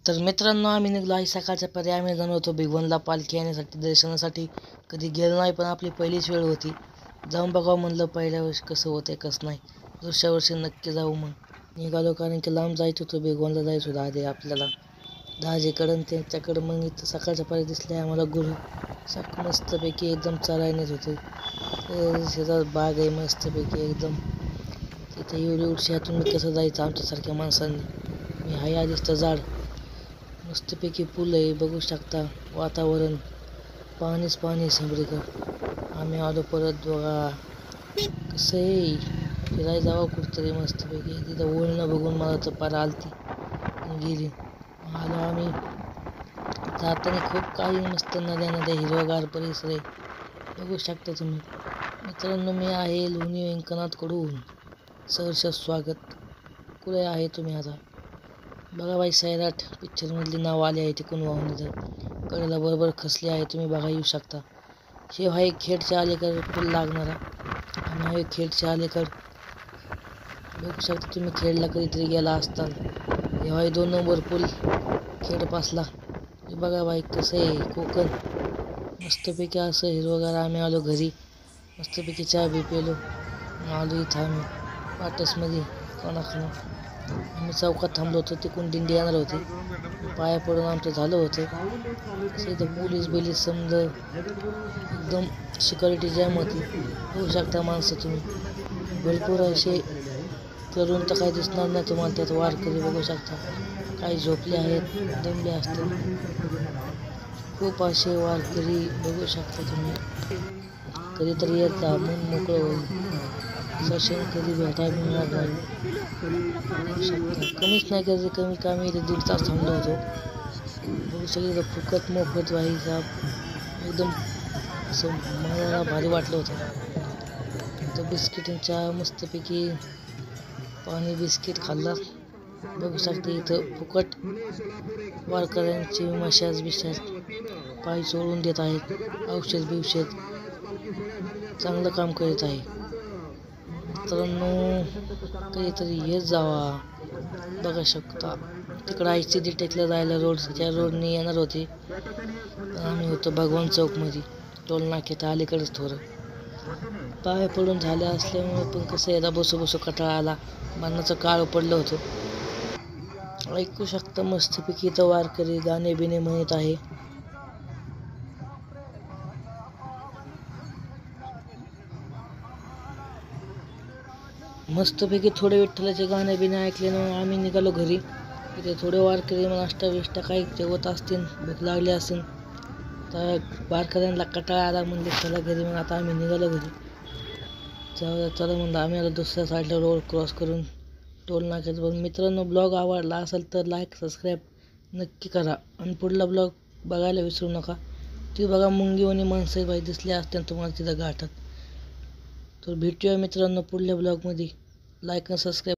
तर मित्रांनो, आम्ही निघलो आहे सकाळच्या परी. आम्ही जाणार होतो भिगवणला पालखी येण्यासाठी, दर्शनासाठी. कधी गेलो नाही, पण आपली पहिलीच वेळ होती. जाऊन बघावं म्हणलं पहिल्या वर्षी कसं होतं कसं नाही. दुसऱ्या वर्षी नक्की जाऊ मग निघालो, कारण की लांब जायचं होतं. भिगवणला जायचं होतं आधी आपल्याला दहाजीकडं. त्यांच्याकडं मग इथं सकाळच्या परी दिसले आम्हाला गुरु मस्तपैकी एकदम चालायनेच होते. तर शेतात बाग आहे मस्तपैकी एकदम. तिथे एवढी उठशी हातून मी कसं जायचं आमच्यासारख्या माणसांनी. मी हाय आधीच तर जाड. मस्तपैकी पूल आहे, बघू शकता. वातावरण पाणीच पाणी सगळीकडं. आम्ही आलो परत बघा. कसं आहे फिरायला जावं कुठंतरी मस्तपैकी. तिथं ओळणं बघून मला तर पार आलती गेली. आलो आम्ही. जाताना खूप काही मस्त नद्या हिरवागार परिसर आहे, बघू शकता तुम्ही. मित्रांनो, मी आहे लोणी व्यंकनाथकडून. सहर्ष स्वागत. कुठे आहे तुम्ही आता? बघा बाई, सैराट पिक्चरमधली नाव आली आहे तिकून वाहून. इथं कडेला बरोबर खसली आहे, तुम्ही बघा येऊ शकता. हे आहे खेडच्या अलीकडे पूल लागणारा. आणि आहे खेडच्या अलीकड, बघू शकता तुम्ही. खेडला कधीतरी गेला असताना. हे आहे 2 नंबर पूल खेडपासला. हे बघा बाई कसं आहे कोकण. मस्तपैकी असं हिरवगार. आम्ही आलो घरी, मस्तपैकी चहा बी पेलो. आलो इथं आम्ही पाटसमध्ये कोणाकडं. आम्ही चौकात थांबलो होतो, तिकडून दिंडी येणार होती. पाया पडून आमचं झालं होतं. इथं पोलीस समजा एकदम सिक्युरिटी जॅम होती. होऊ शकता माणसं तुम्ही. भरपूर असे तरुण तर काही दिसणार नाही तुम्हाला त्यात. वारकरी बघू शकता, काही झोपले आहेत, दमले असतील. खूप असे वारकरी बघू शकता तुम्ही. कधीतरी येत जा, मन मोकळं होईल. दर्शन कधी भेटायला मिळणार नाही. कमीच नाही कधी कमी कमी इथे 1.5 तास थांबलो होतो. बघू शकतो फुकट मोफत वाही साहेब. एकदम असं मला भारी वाटलं होतं. तर बिस्किटांच्या मस्तपैकी पाणी बिस्किट खाल्ला. बघू शकते इथं फुकट वारकऱ्यांची मशाज बिशाज पाय चोळून देत आहेत. औषध बिवषध चांगलं काम करीत आहे. मित्रांनो, कधीतरी येत जावा. बघा शकता तिकडं आईची टेकला जायला रोड, त्या रोडने येणार होते, पण आम्ही होतो भगवान चौकमध्ये. टोल नाक्यात अलीकडेच थोडं पाय पडून झाले असल्यामुळे. पण कसं याला बसू कटाळा आला. मरणाचं काळ पडलं होतं. ऐकू शकता मस्तपैकी इथं वारकरी गाणे बिणे म्हणत आहे. मस्तपैकी थोडे विठ्ठलाचे गाणे बिणे ऐकल्यानं आम्ही निघालो घरी. इथे थोडे वारकरी नाश्ता बिष्टा काही जेवत असतील, भूक लागली असेल. तर वारकऱ्यांना कटाळा आला म्हणजे चला घरी. मग आता आम्ही निघालो घरी. चला म्हणलं आम्ही आता दुसऱ्या साईडला रोड क्रॉस करून टोल नाक्यात. पण मित्रांनो, ब्लॉग आवडला असेल तर लाईक सबस्क्राईब नक्की करा. आणि पुढला ब्लॉग बघायला विसरू नका. ती बघा मुंगीवाणी माणसं बाई दिसली असतील तुम्हाला तिथं घाटात. तर भेटूया मित्रांनो पुढल्या ब्लॉगमध्ये. लाईक आणि सबस्क्राईब